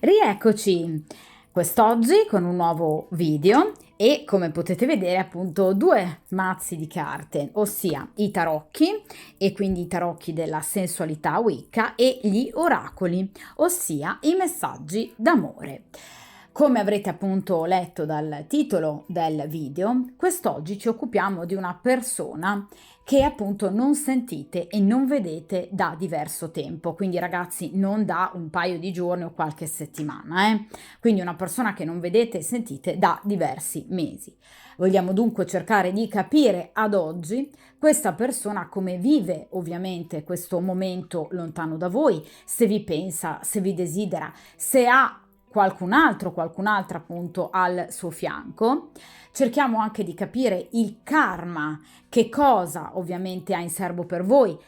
Rieccoci quest'oggi con un nuovo video e come potete vedere appunto due mazzi di carte, ossia i tarocchi e quindi i tarocchi della sensualità Wicca e gli oracoli, ossia i messaggi d'amore. Come avrete appunto letto dal titolo del video, quest'oggi ci occupiamo di una persona che appunto non sentite e non vedete da diverso tempo, quindi ragazzi non da un paio di giorni o qualche settimana, quindi una persona che non vedete e sentite da diversi mesi. Vogliamo dunque cercare di capire ad oggi questa persona come vive ovviamente questo momento lontano da voi, se vi pensa, se vi desidera, se ha qualcun'altra appunto al suo fianco. Cerchiamo anche di capire il karma, che cosa ovviamente ha in serbo per voi,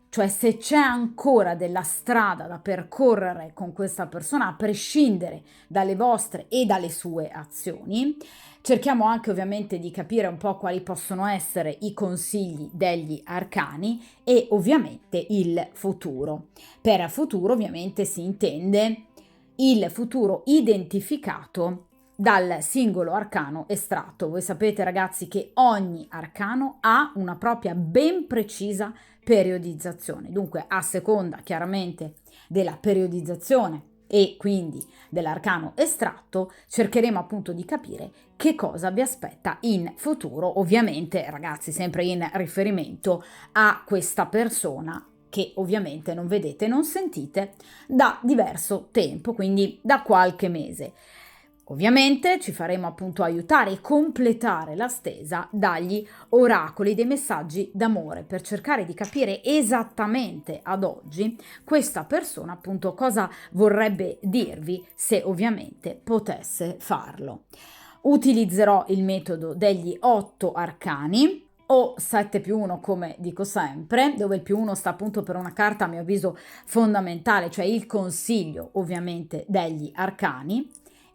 cioè se c'è ancora della strada da percorrere con questa persona a prescindere dalle vostre e dalle sue azioni. Cerchiamo anche ovviamente di capire un po' quali possono essere i consigli degli arcani e ovviamente il futuro. Per futuro ovviamente si intende il futuro identificato dal singolo arcano estratto. Voi sapete ragazzi che ogni arcano ha una propria ben precisa periodizzazione, dunque a seconda chiaramente della periodizzazione e quindi dell'arcano estratto cercheremo appunto di capire che cosa vi aspetta in futuro, ovviamente ragazzi sempre in riferimento a questa persona che ovviamente non vedete, non sentite da diverso tempo, quindi da qualche mese. Ovviamente ci faremo appunto aiutare e completare la stesa dagli oracoli, dei messaggi d'amore, per cercare di capire esattamente ad oggi questa persona appunto cosa vorrebbe dirvi se ovviamente potesse farlo. Utilizzerò il metodo degli 8 arcani, o 7 più 1 come dico sempre, dove il più 1 sta appunto per una carta a mio avviso fondamentale, cioè il consiglio ovviamente degli arcani,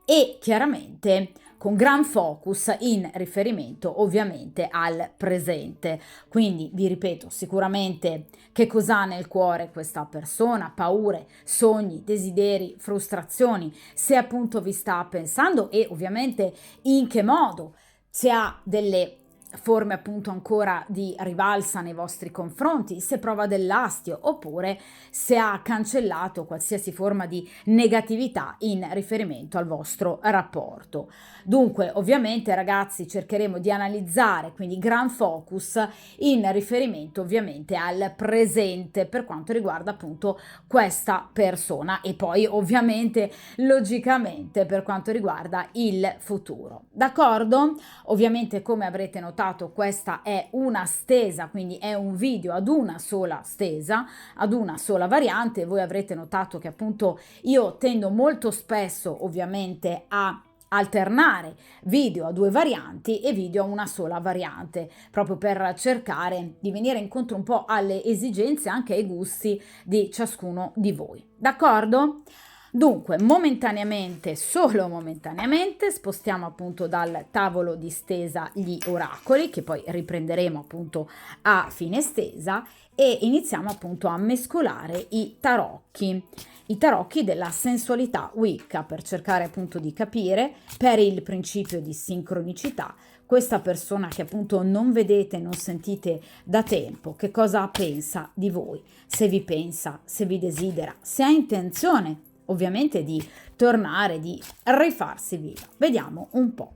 e chiaramente con gran focus in riferimento ovviamente al presente. Quindi vi ripeto sicuramente che cosa ha nel cuore questa persona, paure, sogni, desideri, frustrazioni, se appunto vi sta pensando e ovviamente in che modo, se ha delle forme appunto ancora di rivalsa nei vostri confronti, se prova dell'astio oppure se ha cancellato qualsiasi forma di negatività in riferimento al vostro rapporto. Dunque ovviamente ragazzi cercheremo di analizzare, quindi gran focus in riferimento ovviamente al presente per quanto riguarda appunto questa persona e poi ovviamente logicamente per quanto riguarda il futuro. D'accordo? Ovviamente come avrete notato questa è una stesa, quindi è un video ad una sola stesa, ad una sola variante. Voi avrete notato che appunto io tendo molto spesso ovviamente a alternare video a 2 varianti e video a una sola variante, proprio per cercare di venire incontro un po' alle esigenze, anche ai gusti di ciascuno di voi. D'accordo? Dunque, momentaneamente, solo momentaneamente, spostiamo appunto dal tavolo di stesa gli oracoli, che poi riprenderemo appunto a fine stesa, e iniziamo appunto a mescolare i tarocchi della sensualità Wicca, per cercare appunto di capire, per il principio di sincronicità, questa persona che appunto non vedete, non sentite da tempo, che cosa pensa di voi, se vi pensa, se vi desidera, se ha intenzione ovviamente di tornare, di rifarsi viva. Vediamo un po'.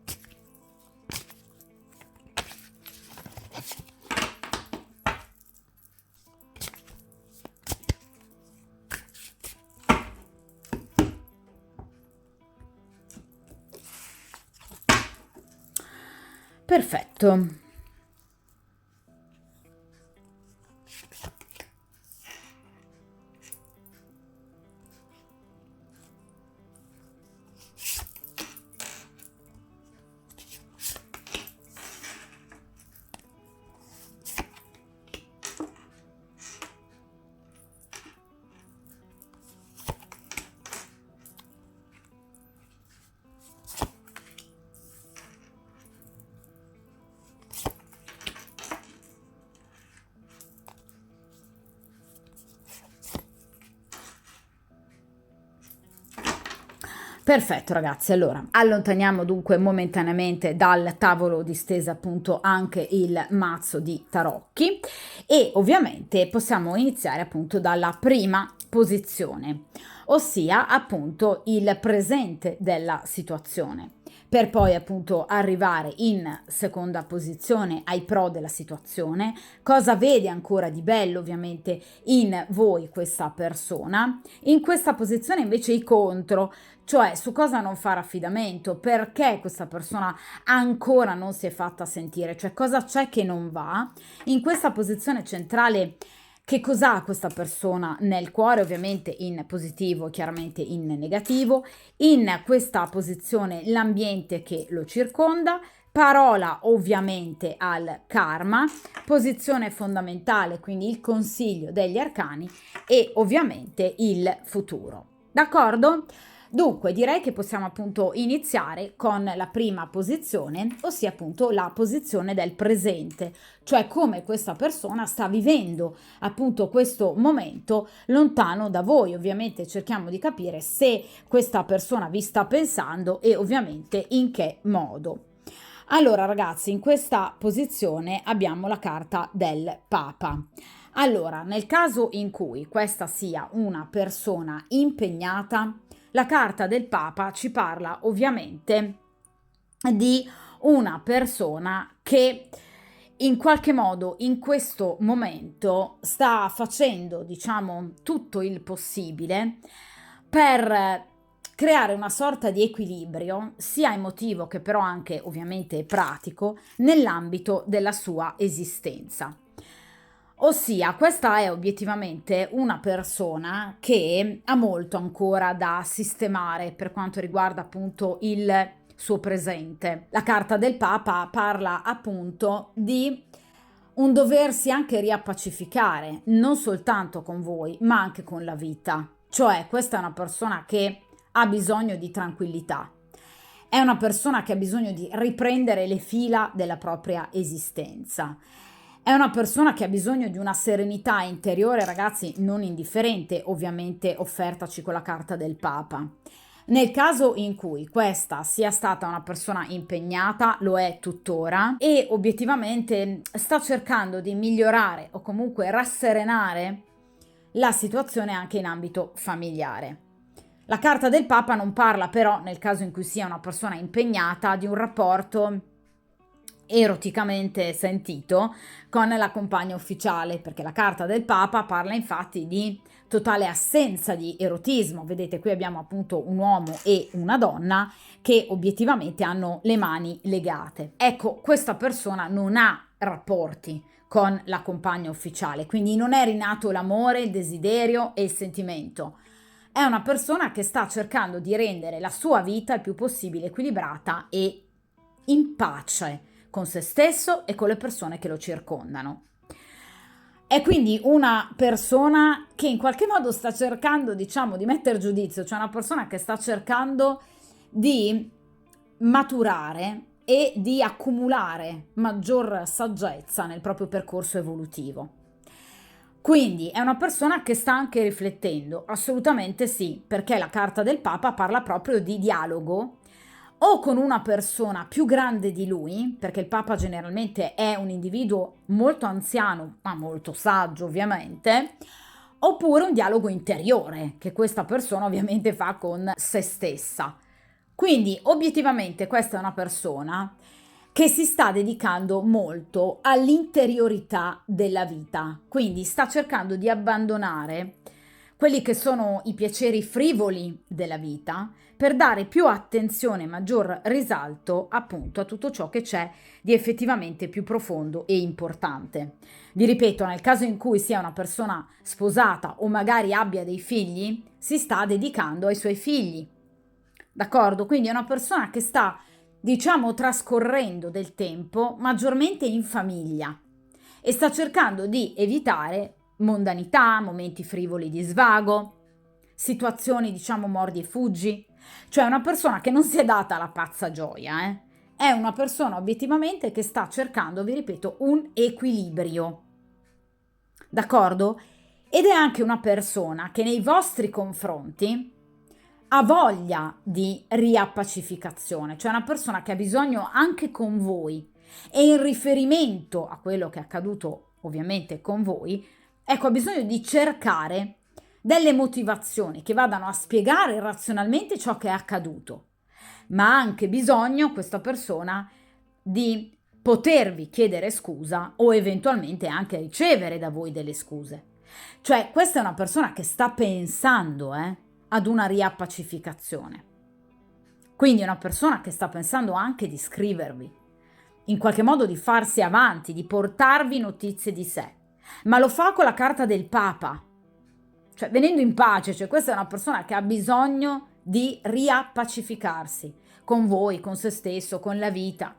Perfetto. Perfetto ragazzi, allora allontaniamo dunque momentaneamente dal tavolo di stesa appunto anche il mazzo di tarocchi e ovviamente possiamo iniziare appunto dalla prima posizione, ossia appunto il presente della situazione, per poi appunto arrivare in seconda posizione ai pro della situazione, cosa vede ancora di bello ovviamente in voi questa persona, in questa posizione invece i contro, cioè su cosa non fare affidamento, perché questa persona ancora non si è fatta sentire, cioè cosa c'è che non va. In questa posizione centrale che cos'ha questa persona nel cuore, ovviamente in positivo, chiaramente in negativo, in questa posizione l'ambiente che lo circonda, parola ovviamente al karma, posizione fondamentale, quindi il consiglio degli arcani e ovviamente il futuro. D'accordo? Dunque direi che possiamo appunto iniziare con la prima posizione, ossia appunto la posizione del presente, cioè come questa persona sta vivendo appunto questo momento lontano da voi. Ovviamente cerchiamo di capire se questa persona vi sta pensando e ovviamente in che modo. Allora ragazzi, in questa posizione abbiamo la carta del Papa. Allora, nel caso in cui questa sia una persona impegnata, la carta del Papa ci parla ovviamente di una persona che in qualche modo in questo momento sta facendo, diciamo, tutto il possibile per creare una sorta di equilibrio, sia emotivo che però anche ovviamente pratico, nell'ambito della sua esistenza. Ossia, questa è obiettivamente una persona che ha molto ancora da sistemare per quanto riguarda appunto il suo presente. La carta del Papa parla appunto di un doversi anche riappacificare, non soltanto con voi, ma anche con la vita. Cioè, questa è una persona che ha bisogno di tranquillità. È una persona che ha bisogno di riprendere le fila della propria esistenza. È una persona che ha bisogno di una serenità interiore, ragazzi, non indifferente, ovviamente offertaci con la carta del Papa. Nel caso in cui questa sia stata una persona impegnata, lo è tuttora, e obiettivamente sta cercando di migliorare o comunque rasserenare la situazione anche in ambito familiare. La carta del Papa non parla però, nel caso in cui sia una persona impegnata, di un rapporto eroticamente sentito con la compagna ufficiale, perché la carta del Papa parla infatti di totale assenza di erotismo. Vedete, qui abbiamo appunto un uomo e una donna che obiettivamente hanno le mani legate. Ecco, questa persona non ha rapporti con la compagna ufficiale, quindi non è rinato l'amore, il desiderio e il sentimento. È una persona che sta cercando di rendere la sua vita il più possibile equilibrata e in pace con se stesso e con le persone che lo circondano. È quindi una persona che in qualche modo sta cercando, diciamo, di mettere giudizio, cioè una persona che sta cercando di maturare e di accumulare maggior saggezza nel proprio percorso evolutivo. Quindi è una persona che sta anche riflettendo, assolutamente sì, perché la carta del Papa parla proprio di dialogo o con una persona più grande di lui, perché il Papa generalmente è un individuo molto anziano, ma molto saggio ovviamente, oppure un dialogo interiore che questa persona ovviamente fa con se stessa. Quindi obiettivamente questa è una persona che si sta dedicando molto all'interiorità della vita, quindi sta cercando di abbandonare quelli che sono i piaceri frivoli della vita per dare più attenzione e maggior risalto appunto a tutto ciò che c'è di effettivamente più profondo e importante. Vi ripeto, nel caso in cui sia una persona sposata o magari abbia dei figli, si sta dedicando ai suoi figli. D'accordo? Quindi è una persona che sta, diciamo, trascorrendo del tempo maggiormente in famiglia e sta cercando di evitare mondanità, momenti frivoli di svago, situazioni, diciamo, mordi e fuggi. Cioè una persona che non si è data la pazza gioia, È una persona obiettivamente che sta cercando, vi ripeto, un equilibrio. D'accordo? Ed è anche una persona che nei vostri confronti ha voglia di riappacificazione, cioè una persona che ha bisogno anche con voi e in riferimento a quello che è accaduto ovviamente con voi, ecco, ha bisogno di cercare delle motivazioni che vadano a spiegare razionalmente ciò che è accaduto, ma ha anche bisogno questa persona di potervi chiedere scusa o eventualmente anche ricevere da voi delle scuse. Cioè, questa è una persona che sta pensando ad una riappacificazione. Quindi è una persona che sta pensando anche di scrivervi, in qualche modo di farsi avanti, di portarvi notizie di sé. Ma lo fa con la carta del Papa, cioè venendo in pace, cioè questa è una persona che ha bisogno di riappacificarsi con voi, con se stesso, con la vita.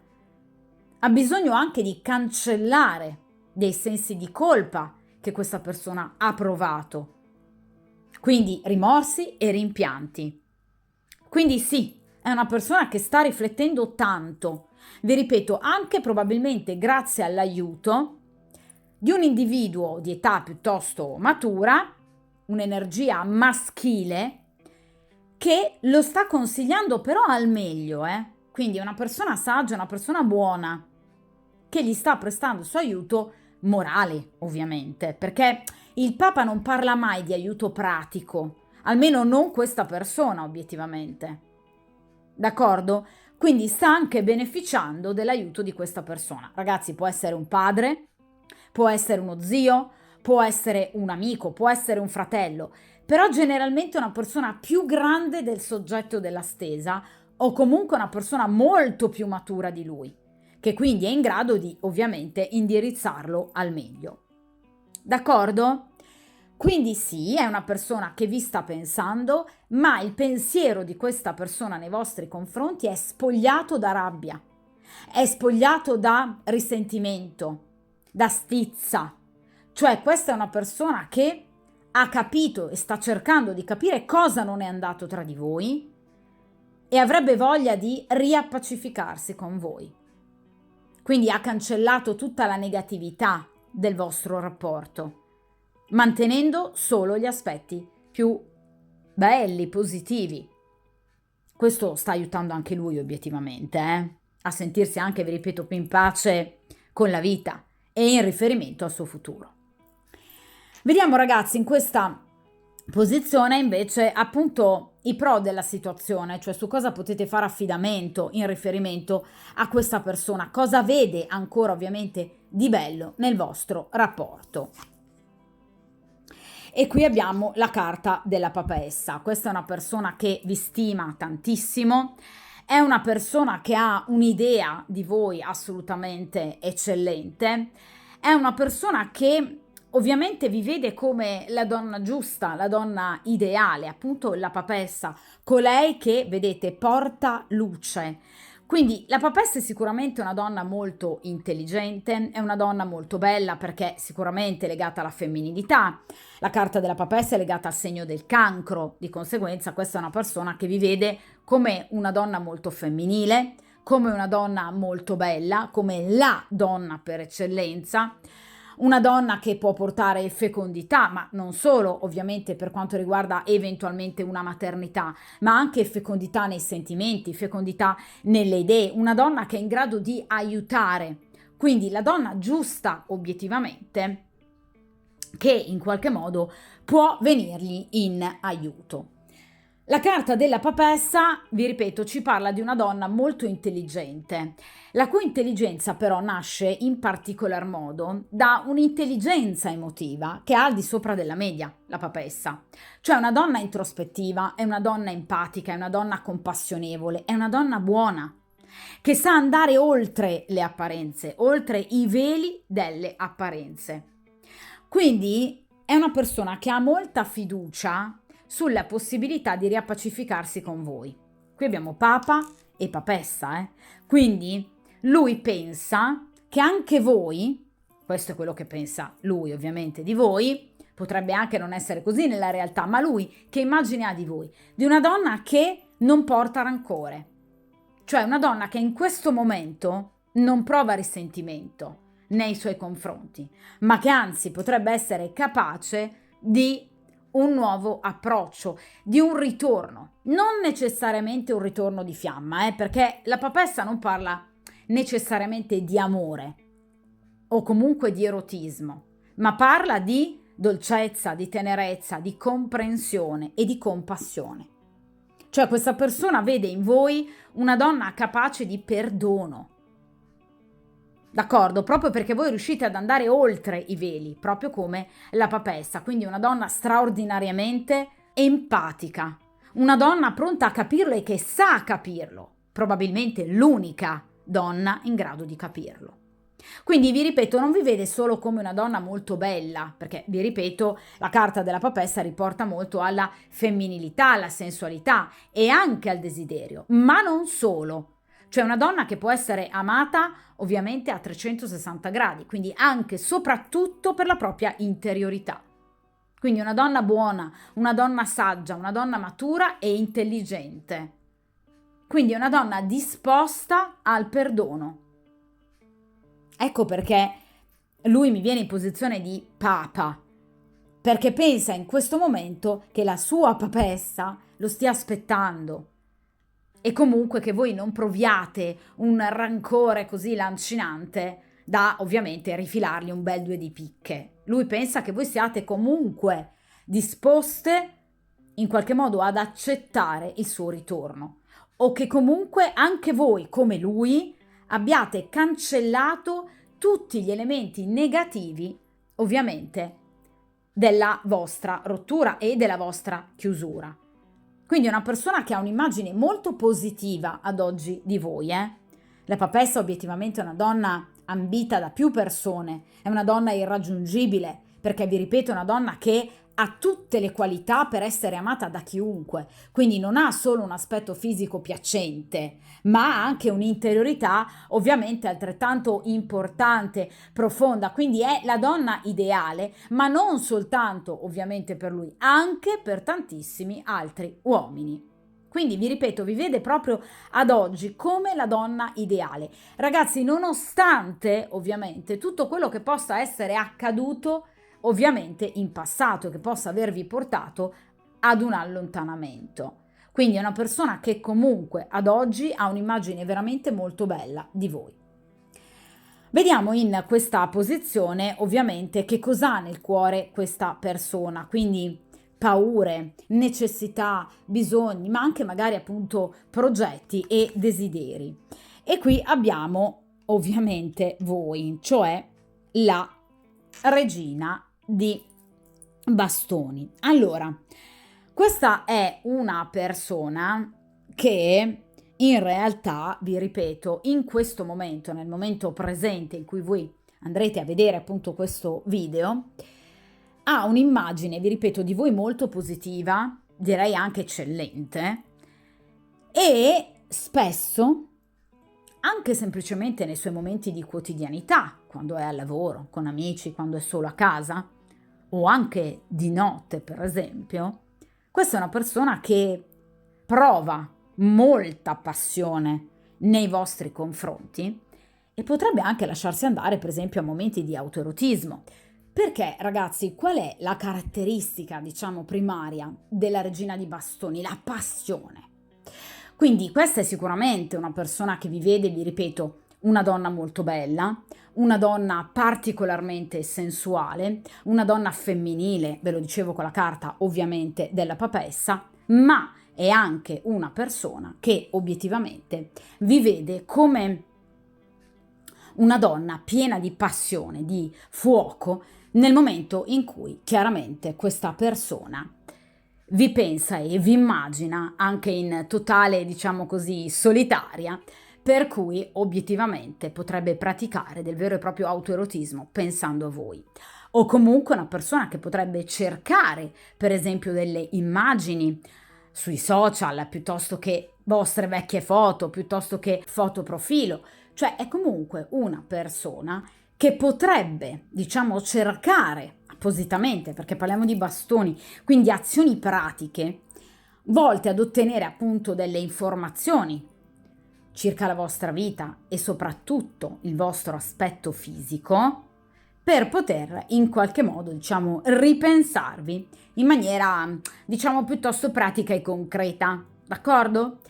Ha bisogno anche di cancellare dei sensi di colpa che questa persona ha provato. Quindi rimorsi e rimpianti. Quindi sì, è una persona che sta riflettendo tanto. Vi ripeto, anche probabilmente grazie all'aiuto di un individuo di età piuttosto matura, un'energia maschile, che lo sta consigliando però al meglio, Quindi è una persona saggia, una persona buona, che gli sta prestando il suo aiuto morale, ovviamente, perché il Papa non parla mai di aiuto pratico, almeno non questa persona, obiettivamente. D'accordo? Quindi sta anche beneficiando dell'aiuto di questa persona. Ragazzi, può essere un padre, può essere uno zio, può essere un amico, può essere un fratello, però generalmente una persona più grande del soggetto della stesa o comunque una persona molto più matura di lui, che quindi è in grado di ovviamente indirizzarlo al meglio. D'accordo? Quindi sì, è una persona che vi sta pensando, ma il pensiero di questa persona nei vostri confronti è spogliato da rabbia, è spogliato da risentimento, da stizza. Cioè questa è una persona che ha capito e sta cercando di capire cosa non è andato tra di voi e avrebbe voglia di riappacificarsi con voi. Quindi ha cancellato tutta la negatività del vostro rapporto, mantenendo solo gli aspetti più belli, positivi. Questo sta aiutando anche lui obiettivamente, a sentirsi anche, vi ripeto, più in pace con la vita e in riferimento al suo futuro. Vediamo ragazzi in questa posizione invece appunto i pro della situazione, cioè su cosa potete fare affidamento in riferimento a questa persona, cosa vede ancora ovviamente di bello nel vostro rapporto. E qui abbiamo la carta della papessa. Questa è una persona che vi stima tantissimo, è una persona che ha un'idea di voi assolutamente eccellente, è una persona che ovviamente vi vede come la donna giusta, la donna ideale, appunto la papessa, colei che, vedete, porta luce. Quindi la papessa è sicuramente una donna molto intelligente, è una donna molto bella perché sicuramente legata alla femminilità. La carta della papessa è legata al segno del cancro, di conseguenza questa è una persona che vi vede come una donna molto femminile, come una donna molto bella, come la donna per eccellenza, una donna che può portare fecondità, ma non solo ovviamente per quanto riguarda eventualmente una maternità, ma anche fecondità nei sentimenti, fecondità nelle idee, una donna che è in grado di aiutare, quindi la donna giusta obiettivamente, che in qualche modo può venirgli in aiuto. La carta della papessa, vi ripeto, ci parla di una donna molto intelligente, la cui intelligenza però nasce in particolar modo da un'intelligenza emotiva che ha al di sopra della media, la papessa. Cioè una donna introspettiva, è una donna empatica, è una donna compassionevole, è una donna buona, che sa andare oltre le apparenze, oltre i veli delle apparenze. Quindi è una persona che ha molta fiducia sulla possibilità di riappacificarsi con voi. Qui abbiamo Papa e Papessa, Quindi lui pensa che anche voi, questo è quello che pensa lui ovviamente di voi, potrebbe anche non essere così nella realtà, ma lui che immagine ha di voi? Di una donna che non porta rancore, cioè una donna che in questo momento non prova risentimento nei suoi confronti, ma che anzi potrebbe essere capace di un nuovo approccio, di un ritorno, non necessariamente un ritorno di fiamma, perché la papessa non parla necessariamente di amore o comunque di erotismo, ma parla di dolcezza, di tenerezza, di comprensione e di compassione. Cioè questa persona vede in voi una donna capace di perdono. D'accordo? Proprio perché voi riuscite ad andare oltre i veli, proprio come la papessa, quindi una donna straordinariamente empatica, una donna pronta a capirlo e che sa capirlo, probabilmente l'unica donna in grado di capirlo. Quindi vi ripeto, non vi vede solo come una donna molto bella, perché vi ripeto, la carta della papessa riporta molto alla femminilità, alla sensualità e anche al desiderio, ma non solo. Cioè una donna che può essere amata ovviamente a 360 gradi, quindi anche e soprattutto per la propria interiorità. Quindi una donna buona, una donna saggia, una donna matura e intelligente. Quindi una donna disposta al perdono. Ecco perché lui mi viene in posizione di papa, perché pensa in questo momento che la sua papessa lo stia aspettando e comunque che voi non proviate un rancore così lancinante da ovviamente rifilargli un bel 2 di picche. Lui pensa che voi siate comunque disposte in qualche modo ad accettare il suo ritorno o che comunque anche voi come lui abbiate cancellato tutti gli elementi negativi ovviamente della vostra rottura e della vostra chiusura. Quindi è una persona che ha un'immagine molto positiva ad oggi di voi. La papessa obiettivamente è una donna ambita da più persone, è una donna irraggiungibile, perché vi ripeto è una donna che ha tutte le qualità per essere amata da chiunque, quindi non ha solo un aspetto fisico piacente, ma ha anche un'interiorità ovviamente altrettanto importante, profonda, quindi è la donna ideale, ma non soltanto ovviamente per lui, anche per tantissimi altri uomini. Quindi vi ripeto, vi vede proprio ad oggi come la donna ideale. Ragazzi, nonostante ovviamente tutto quello che possa essere accaduto ovviamente in passato, che possa avervi portato ad un allontanamento. Quindi è una persona che comunque ad oggi ha un'immagine veramente molto bella di voi. Vediamo in questa posizione ovviamente che cosa ha nel cuore questa persona, quindi paure, necessità, bisogni, ma anche magari appunto progetti e desideri. E qui abbiamo ovviamente voi, cioè la regina di bastoni. Allora, questa è una persona che in realtà, vi ripeto, in questo momento, nel momento presente in cui voi andrete a vedere appunto questo video, ha un'immagine, vi ripeto, di voi molto positiva, direi anche eccellente, e spesso, anche semplicemente nei suoi momenti di quotidianità, quando è al lavoro, con amici, quando è solo a casa, o anche di notte, per esempio, questa è una persona che prova molta passione nei vostri confronti e potrebbe anche lasciarsi andare, per esempio, a momenti di autoerotismo. Perché, ragazzi, qual è la caratteristica, diciamo, primaria della regina di bastoni? La passione. Quindi questa è sicuramente una persona che vi vede, vi ripeto, una donna molto bella, una donna particolarmente sensuale, una donna femminile, ve lo dicevo con la carta ovviamente della papessa, ma è anche una persona che obiettivamente vi vede come una donna piena di passione, di fuoco, nel momento in cui chiaramente questa persona vi pensa e vi immagina anche in totale, diciamo così, solitaria, per cui obiettivamente potrebbe praticare del vero e proprio autoerotismo pensando a voi. O comunque una persona che potrebbe cercare, per esempio, delle immagini sui social, piuttosto che vostre vecchie foto, piuttosto che foto profilo, cioè è comunque una persona che potrebbe, diciamo, cercare appositamente, perché parliamo di bastoni, quindi azioni pratiche volte ad ottenere appunto delle informazioni circa la vostra vita e soprattutto il vostro aspetto fisico, per poter in qualche modo, diciamo, ripensarvi in maniera, diciamo, piuttosto pratica e concreta, d'accordo?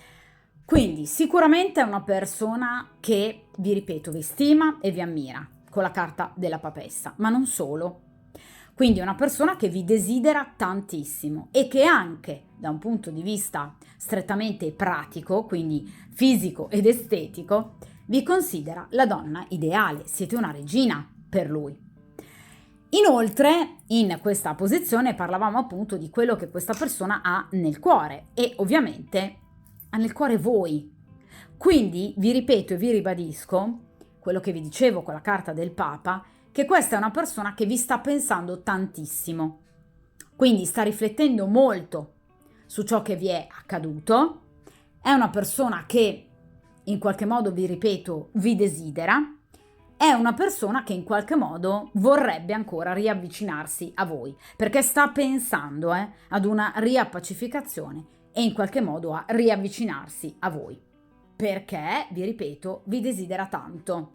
Quindi sicuramente è una persona che, vi ripeto, vi stima e vi ammira con la carta della papessa, ma non solo. Quindi è una persona che vi desidera tantissimo e che anche da un punto di vista strettamente pratico, quindi fisico ed estetico, vi considera la donna ideale, siete una regina per lui. Inoltre, in questa posizione parlavamo appunto di quello che questa persona ha nel cuore e ovviamente ha nel cuore voi. Quindi vi ripeto e vi ribadisco quello che vi dicevo con la carta del Papa, che questa è una persona che vi sta pensando tantissimo. Quindi sta riflettendo molto su ciò che vi è accaduto, è una persona che in qualche modo, vi ripeto, vi desidera, è una persona che in qualche modo vorrebbe ancora riavvicinarsi a voi, perché sta pensando ad una riappacificazione e in qualche modo a riavvicinarsi a voi, perché, vi ripeto, vi desidera tanto.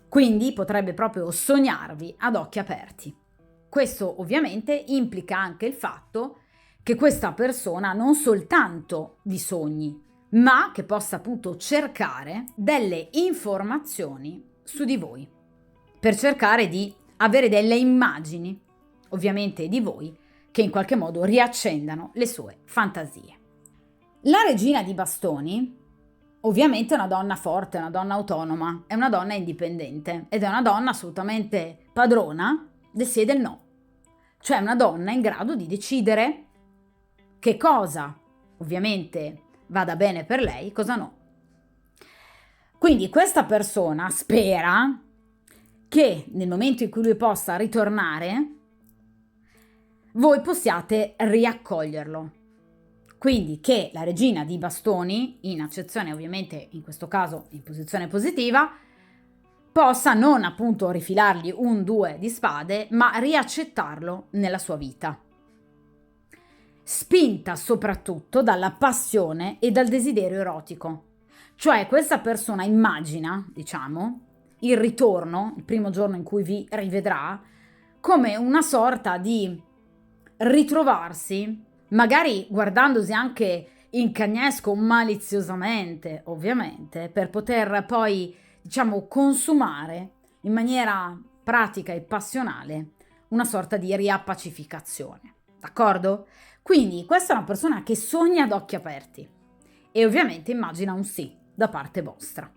Quindi potrebbe proprio sognarvi ad occhi aperti. Questo ovviamente implica anche il fatto che questa persona non soltanto vi sogni, ma che possa appunto cercare delle informazioni su di voi, per cercare di avere delle immagini, ovviamente di voi, che in qualche modo riaccendano le sue fantasie. La regina di bastoni ovviamente è una donna forte, è una donna autonoma, è una donna indipendente ed è una donna assolutamente padrona del sì e del no. Cioè una donna in grado di decidere che cosa ovviamente vada bene per lei, cosa no. Quindi questa persona spera che nel momento in cui lui possa ritornare, voi possiate riaccoglierlo. Quindi che la regina di bastoni, in accezione ovviamente in questo caso in posizione positiva, possa non appunto rifilargli un 2 di spade, ma riaccettarlo nella sua vita. Spinta soprattutto dalla passione e dal desiderio erotico. Cioè questa persona immagina, diciamo, il ritorno, il primo giorno in cui vi rivedrà, come una sorta di ritrovarsi, magari guardandosi anche in cagnesco maliziosamente, ovviamente, per poter poi, diciamo, consumare in maniera pratica e passionale una sorta di riappacificazione. D'accordo? Quindi questa è una persona che sogna ad occhi aperti e ovviamente immagina un sì da parte vostra.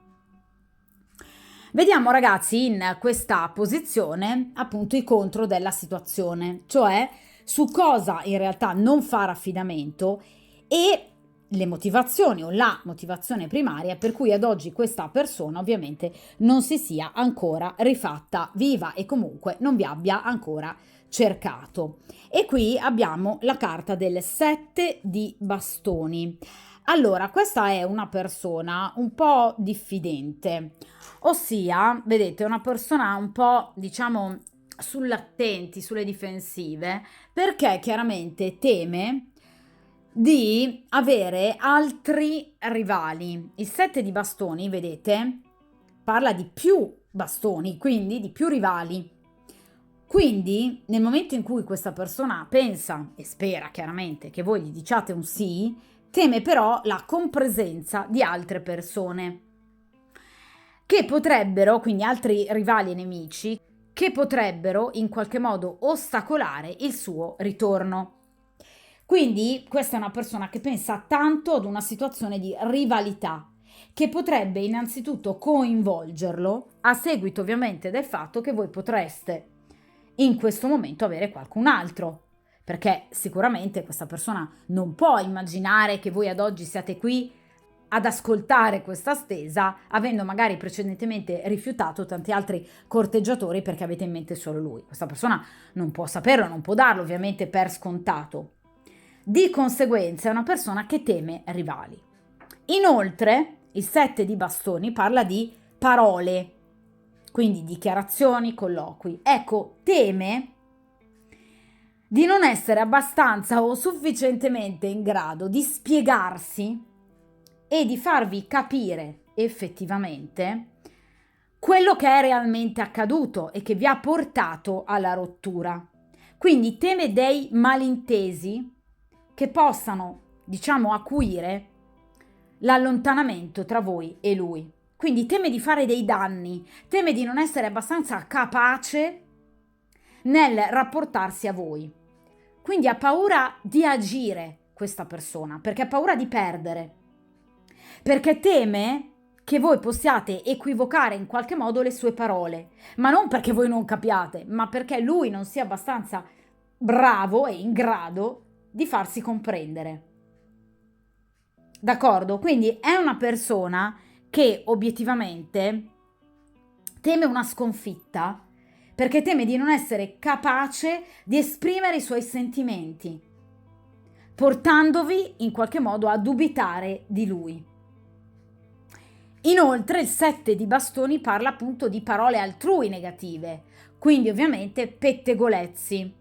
Vediamo ragazzi in questa posizione appunto i contro della situazione, cioè su cosa in realtà non fare affidamento e le motivazioni o la motivazione primaria per cui ad oggi questa persona ovviamente non si sia ancora rifatta viva e comunque non vi abbia ancora cercato. E qui abbiamo la carta del 7 di bastoni. Allora, questa è una persona un po' diffidente, ossia, vedete, una persona un po', diciamo, sull'attenti, sulle difensive, perché chiaramente teme di avere altri rivali. Il 7 di bastoni, vedete, parla di più bastoni, quindi di più rivali. Quindi, nel momento in cui questa persona pensa e spera chiaramente che voi gli diciate un sì, teme però la compresenza di altre persone che potrebbero, quindi altri rivali e nemici, che potrebbero in qualche modo ostacolare il suo ritorno. Quindi questa è una persona che pensa tanto ad una situazione di rivalità, che potrebbe innanzitutto coinvolgerlo a seguito ovviamente del fatto che voi potreste in questo momento avere qualcun altro, perché sicuramente questa persona non può immaginare che voi ad oggi siate qui ad ascoltare questa stesa, avendo magari precedentemente rifiutato tanti altri corteggiatori perché avete in mente solo lui. Questa persona non può saperlo, non può darlo ovviamente per scontato. Di conseguenza è una persona che teme rivali. Inoltre, il 7 di bastoni parla di parole, quindi dichiarazioni, colloqui. Ecco, teme di non essere abbastanza o sufficientemente in grado di spiegarsi e di farvi capire effettivamente quello che è realmente accaduto e che vi ha portato alla rottura. Quindi teme dei malintesi che possano, diciamo, acuire l'allontanamento tra voi e lui. Quindi teme di fare dei danni, teme di non essere abbastanza capace nel rapportarsi a voi. Quindi ha paura di agire questa persona, perché ha paura di perdere, perché teme che voi possiate equivocare in qualche modo le sue parole, ma non perché voi non capiate, ma perché lui non sia abbastanza bravo e in grado di farsi comprendere. D'accordo? Quindi è una persona che obiettivamente teme una sconfitta perché teme di non essere capace di esprimere i suoi sentimenti, portandovi in qualche modo a dubitare di lui. Inoltre il 7 di bastoni parla appunto di parole altrui negative, quindi ovviamente pettegolezzi.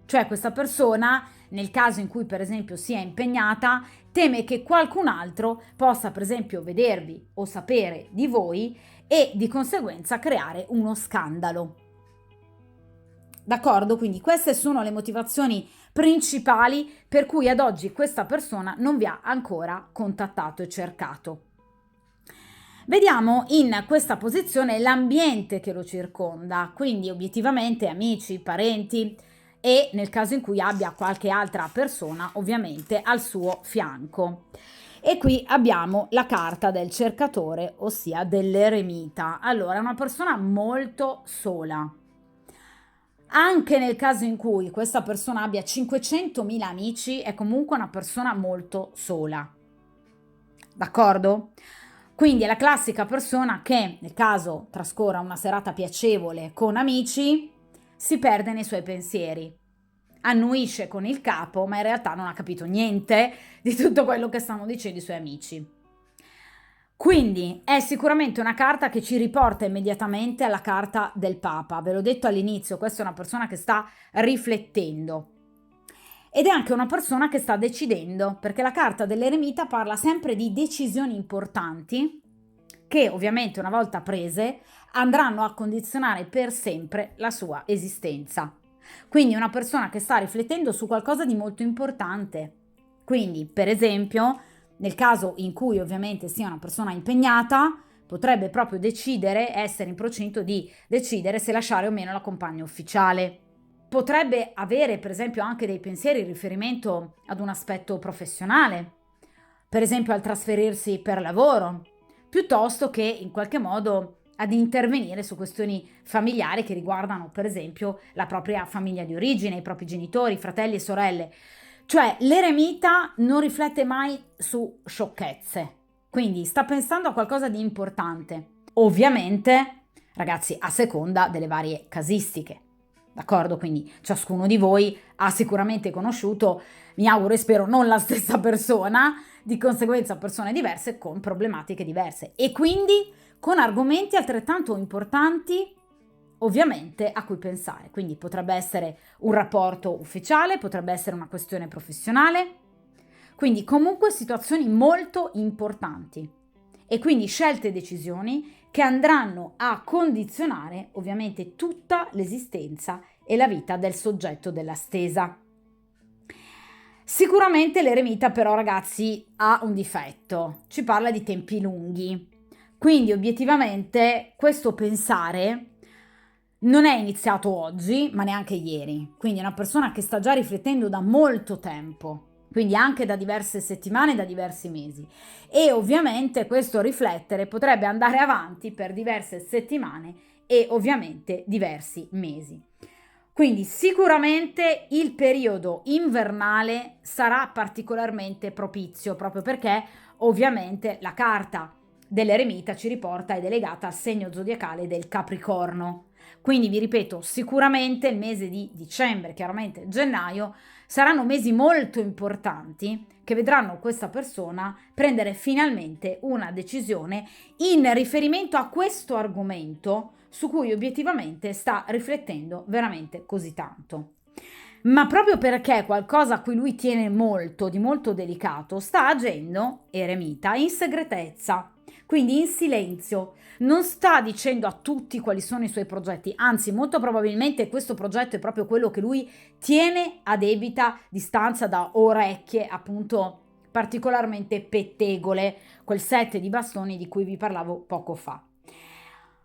Cioè questa persona, nel caso in cui per esempio sia impegnata, teme che qualcun altro possa per esempio vedervi o sapere di voi e di conseguenza creare uno scandalo. D'accordo? Quindi queste sono le motivazioni principali per cui ad oggi questa persona non vi ha ancora contattato e cercato. Vediamo in questa posizione l'ambiente che lo circonda, quindi obiettivamente amici, parenti e nel caso in cui abbia qualche altra persona ovviamente al suo fianco. E qui abbiamo la carta del cercatore, ossia dell'eremita. Allora, è una persona molto sola. Anche nel caso in cui questa persona abbia 500.000 amici, è comunque una persona molto sola. D'accordo? Quindi è la classica persona che, nel caso trascorra una serata piacevole con amici, si perde nei suoi pensieri, annuisce con il capo, ma in realtà non ha capito niente di tutto quello che stanno dicendo i suoi amici. Quindi è sicuramente una carta che ci riporta immediatamente alla carta del Papa. Ve l'ho detto all'inizio, questa è una persona che sta riflettendo. Ed è anche una persona che sta decidendo, perché la carta dell'eremita parla sempre di decisioni importanti che ovviamente una volta prese andranno a condizionare per sempre la sua esistenza. Quindi una persona che sta riflettendo su qualcosa di molto importante. Quindi, per esempio, nel caso in cui ovviamente sia una persona impegnata, potrebbe proprio decidere, essere in procinto di decidere se lasciare o meno la compagna ufficiale. Potrebbe avere per esempio anche dei pensieri in riferimento ad un aspetto professionale, per esempio al trasferirsi per lavoro, piuttosto che in qualche modo ad intervenire su questioni familiari che riguardano per esempio la propria famiglia di origine, i propri genitori, fratelli e sorelle. Cioè l'eremita non riflette mai su sciocchezze, quindi sta pensando a qualcosa di importante. Ovviamente, ragazzi, a seconda delle varie casistiche. D'accordo? Quindi ciascuno di voi ha sicuramente conosciuto, mi auguro e spero, non la stessa persona, di conseguenza persone diverse con problematiche diverse e quindi con argomenti altrettanto importanti ovviamente a cui pensare. Quindi potrebbe essere un rapporto ufficiale, potrebbe essere una questione professionale, quindi comunque situazioni molto importanti e quindi scelte e decisioni che andranno a condizionare ovviamente tutta l'esistenza e la vita del soggetto della stesa. Sicuramente l'eremita però ragazzi ha un difetto, ci parla di tempi lunghi, quindi obiettivamente questo pensare non è iniziato oggi ma neanche ieri, quindi è una persona che sta già riflettendo da molto tempo, quindi anche da diverse settimane, da diversi mesi e ovviamente questo riflettere potrebbe andare avanti per diverse settimane e ovviamente diversi mesi. Quindi sicuramente il periodo invernale sarà particolarmente propizio, proprio perché ovviamente la carta dell'eremita ci riporta ed è legata al segno zodiacale del Capricorno. Quindi vi ripeto, sicuramente il mese di dicembre, chiaramente gennaio, saranno mesi molto importanti che vedranno questa persona prendere finalmente una decisione in riferimento a questo argomento su cui obiettivamente sta riflettendo veramente così tanto. Ma proprio perché qualcosa a cui lui tiene molto, di molto delicato, sta agendo, eremita, in segretezza. quindi in silenzio. Non sta dicendo a tutti quali sono i suoi progetti, anzi molto probabilmente questo progetto è proprio quello che lui tiene a debita distanza da orecchie appunto particolarmente pettegole, quel 7 di bastoni di cui vi parlavo poco fa.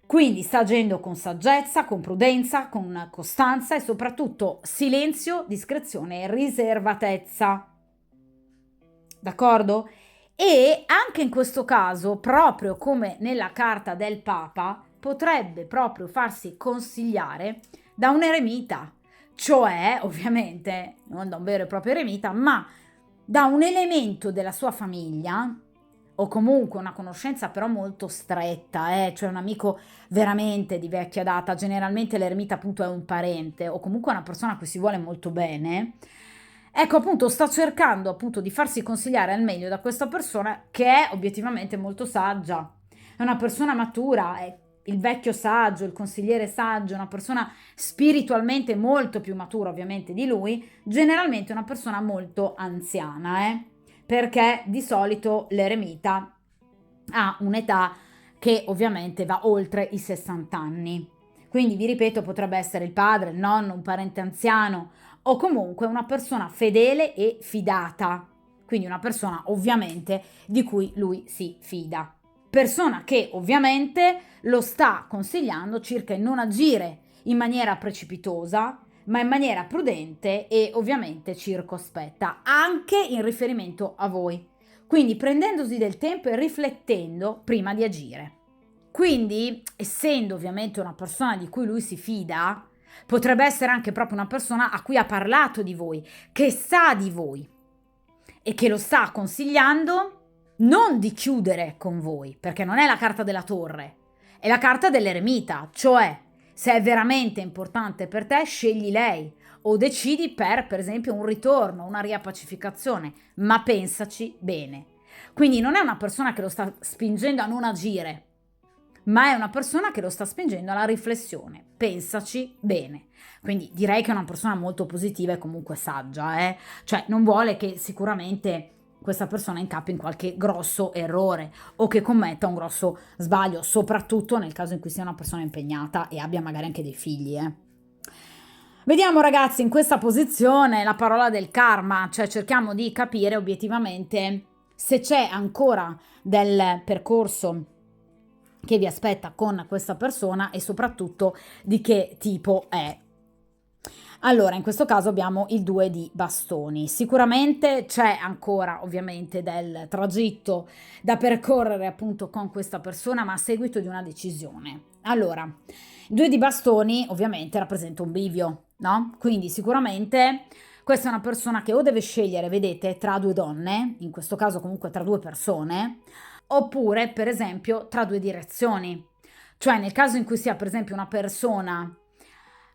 Quindi sta agendo con saggezza, con prudenza, con costanza e soprattutto silenzio, discrezione e riservatezza. D'accordo? E anche in questo caso, proprio come nella carta del Papa, potrebbe proprio farsi consigliare da un eremita, cioè ovviamente non da un vero e proprio eremita, ma da un elemento della sua famiglia o comunque una conoscenza però molto stretta, cioè un amico veramente di vecchia data, generalmente l'eremita appunto è un parente o comunque una persona a cui si vuole molto bene. Ecco, appunto, sta cercando appunto di farsi consigliare al meglio da questa persona che è obiettivamente molto saggia. È una persona matura, è il vecchio saggio, il consigliere saggio, una persona spiritualmente molto più matura ovviamente di lui, generalmente una persona molto anziana, perché di solito l'eremita ha un'età che ovviamente va oltre i 60 anni. Quindi vi ripeto, potrebbe essere il padre, il nonno, un parente anziano o comunque una persona fedele e fidata, quindi una persona ovviamente di cui lui si fida. Persona che ovviamente lo sta consigliando circa di non agire in maniera precipitosa, ma in maniera prudente e ovviamente circospetta, anche in riferimento a voi. Quindi prendendosi del tempo e riflettendo prima di agire. Quindi, essendo ovviamente una persona di cui lui si fida, potrebbe essere anche proprio una persona a cui ha parlato di voi, che sa di voi e che lo sta consigliando non di chiudere con voi, perché non è la carta della torre, è la carta dell'eremita, cioè se è veramente importante per te, scegli lei o decidi per esempio, un ritorno, una riappacificazione, ma pensaci bene. Quindi non è una persona che lo sta spingendo a non agire, ma è una persona che lo sta spingendo alla riflessione. Pensaci bene. Quindi direi che è una persona molto positiva e comunque saggia, cioè non vuole che sicuramente questa persona incappi in qualche grosso errore o che commetta un grosso sbaglio, soprattutto nel caso in cui sia una persona impegnata e abbia magari anche dei figli. Vediamo ragazzi in questa posizione la parola del karma, cioè cerchiamo di capire obiettivamente se c'è ancora del percorso che vi aspetta con questa persona e soprattutto di che tipo è. Allora, in questo caso abbiamo il 2 di bastoni. Sicuramente c'è ancora ovviamente del tragitto da percorrere appunto con questa persona, ma a seguito di una decisione. Allora, il 2 di bastoni ovviamente rappresenta un bivio, no? Quindi sicuramente questa è una persona che o deve scegliere, vedete, tra due donne, in questo caso comunque tra due persone, oppure per esempio tra due direzioni. Cioè nel caso in cui sia per esempio una persona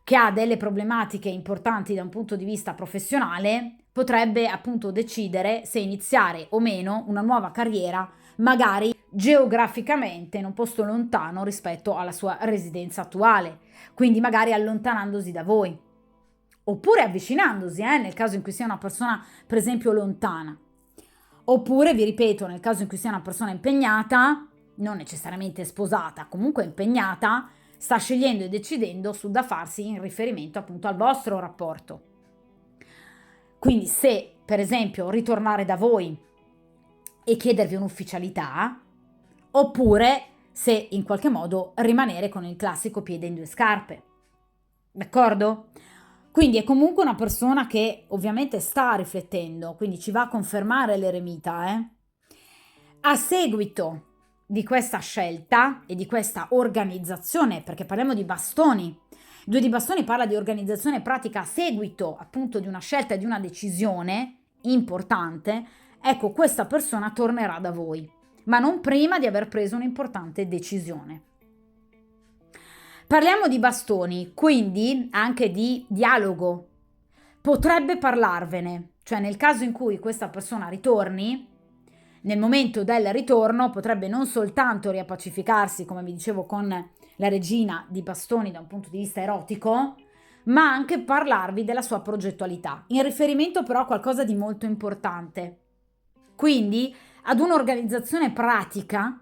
che ha delle problematiche importanti da un punto di vista professionale, potrebbe appunto decidere se iniziare o meno una nuova carriera, magari geograficamente in un posto lontano rispetto alla sua residenza attuale, quindi magari allontanandosi da voi, oppure avvicinandosi, nel caso in cui sia una persona per esempio lontana. Oppure, vi ripeto, nel caso in cui sia una persona impegnata, non necessariamente sposata, comunque impegnata, sta scegliendo e decidendo su da farsi in riferimento appunto al vostro rapporto. Quindi se, per esempio, ritornare da voi e chiedervi un'ufficialità, oppure se in qualche modo rimanere con il classico piede in due scarpe. D'accordo? Quindi è comunque una persona che ovviamente sta riflettendo, quindi ci va a confermare l'eremita. A seguito di questa scelta e di questa organizzazione, perché parliamo di bastoni, il 2 di bastoni parla di organizzazione pratica a seguito appunto di una scelta e di una decisione importante, ecco questa persona tornerà da voi, ma non prima di aver preso un'importante decisione. Parliamo di bastoni, quindi anche di dialogo. Potrebbe parlarvene, cioè nel caso in cui questa persona ritorni, nel momento del ritorno potrebbe non soltanto riappacificarsi, come vi dicevo con la regina di bastoni da un punto di vista erotico, ma anche parlarvi della sua progettualità, in riferimento però a qualcosa di molto importante. Quindi ad un'organizzazione pratica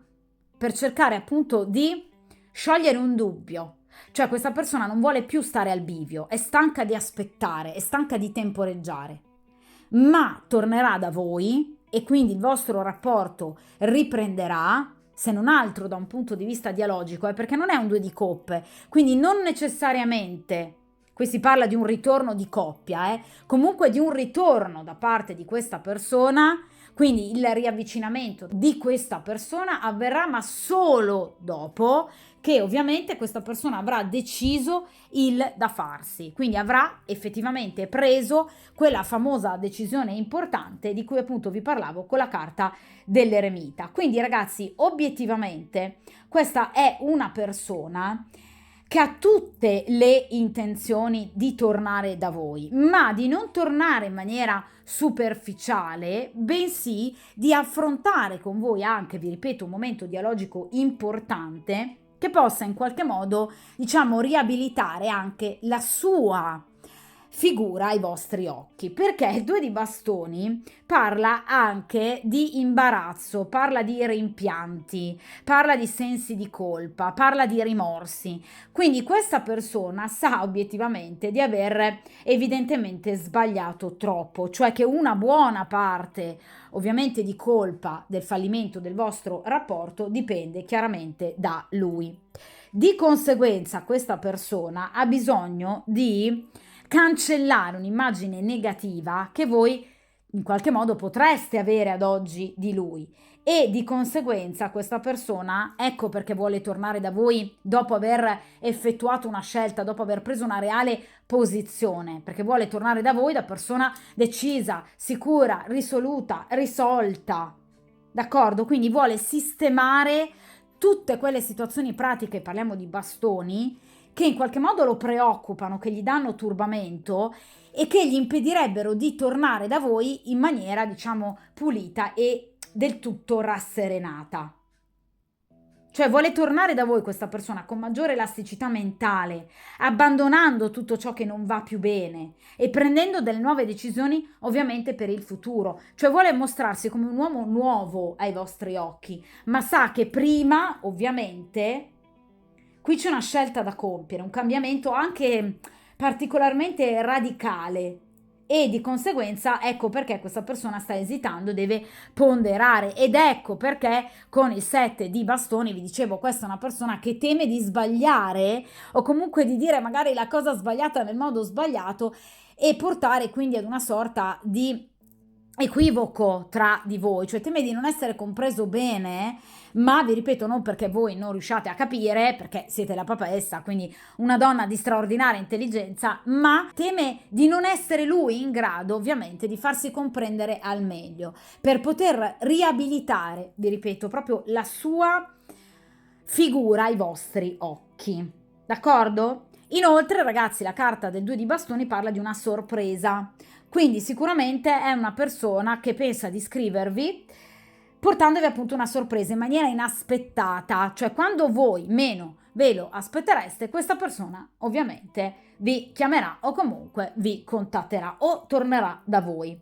per cercare appunto di sciogliere un dubbio. Cioè questa persona non vuole più stare al bivio, è stanca di aspettare, è stanca di temporeggiare, ma tornerà da voi e quindi il vostro rapporto riprenderà, se non altro da un punto di vista dialogico, perché non è un due di coppe, quindi non necessariamente, qui si parla di un ritorno di coppia, comunque di un ritorno da parte di questa persona, quindi il riavvicinamento di questa persona avverrà ma solo dopo che ovviamente questa persona avrà deciso il da farsi, quindi avrà effettivamente preso quella famosa decisione importante di cui appunto vi parlavo con la carta dell'eremita. Quindi ragazzi, obiettivamente questa è una persona che ha tutte le intenzioni di tornare da voi, ma di non tornare in maniera superficiale, bensì di affrontare con voi anche, vi ripeto, un momento dialogico importante che possa in qualche modo, diciamo, riabilitare anche la sua figura ai vostri occhi, perché il due di bastoni parla anche di imbarazzo, parla di rimpianti, parla di sensi di colpa, parla di rimorsi. Quindi questa persona sa obiettivamente di aver evidentemente sbagliato troppo, cioè che una buona parte ovviamente di colpa del fallimento del vostro rapporto dipende chiaramente da lui. Di conseguenza questa persona ha bisogno di cancellare un'immagine negativa che voi in qualche modo potreste avere ad oggi di lui e di conseguenza questa persona, ecco perché vuole tornare da voi dopo aver effettuato una scelta, dopo aver preso una reale posizione, perché vuole tornare da voi da persona decisa, sicura, risoluta, risolta, d'accordo? Quindi vuole sistemare tutte quelle situazioni pratiche, parliamo di bastoni, che in qualche modo lo preoccupano, che gli danno turbamento e che gli impedirebbero di tornare da voi in maniera, diciamo, pulita e del tutto rasserenata. Cioè vuole tornare da voi questa persona con maggiore elasticità mentale, abbandonando tutto ciò che non va più bene e prendendo delle nuove decisioni ovviamente per il futuro. Cioè vuole mostrarsi come un uomo nuovo ai vostri occhi, ma sa che prima ovviamente qui c'è una scelta da compiere, un cambiamento anche particolarmente radicale e di conseguenza ecco perché questa persona sta esitando, deve ponderare ed ecco perché con il 7 di bastoni vi dicevo questa è una persona che teme di sbagliare o comunque di dire magari la cosa sbagliata nel modo sbagliato e portare quindi ad una sorta di equivoco tra di voi, cioè teme di non essere compreso bene, ma vi ripeto non perché voi non riusciate a capire, perché siete la papessa, quindi una donna di straordinaria intelligenza, ma teme di non essere lui in grado ovviamente di farsi comprendere al meglio, per poter riabilitare, vi ripeto, proprio la sua figura ai vostri occhi, d'accordo? Inoltre ragazzi la carta del 2 di bastoni parla di una sorpresa, quindi sicuramente è una persona che pensa di scrivervi portandovi appunto una sorpresa in maniera inaspettata, cioè quando voi meno ve lo aspettereste, questa persona ovviamente vi chiamerà o comunque vi contatterà o tornerà da voi in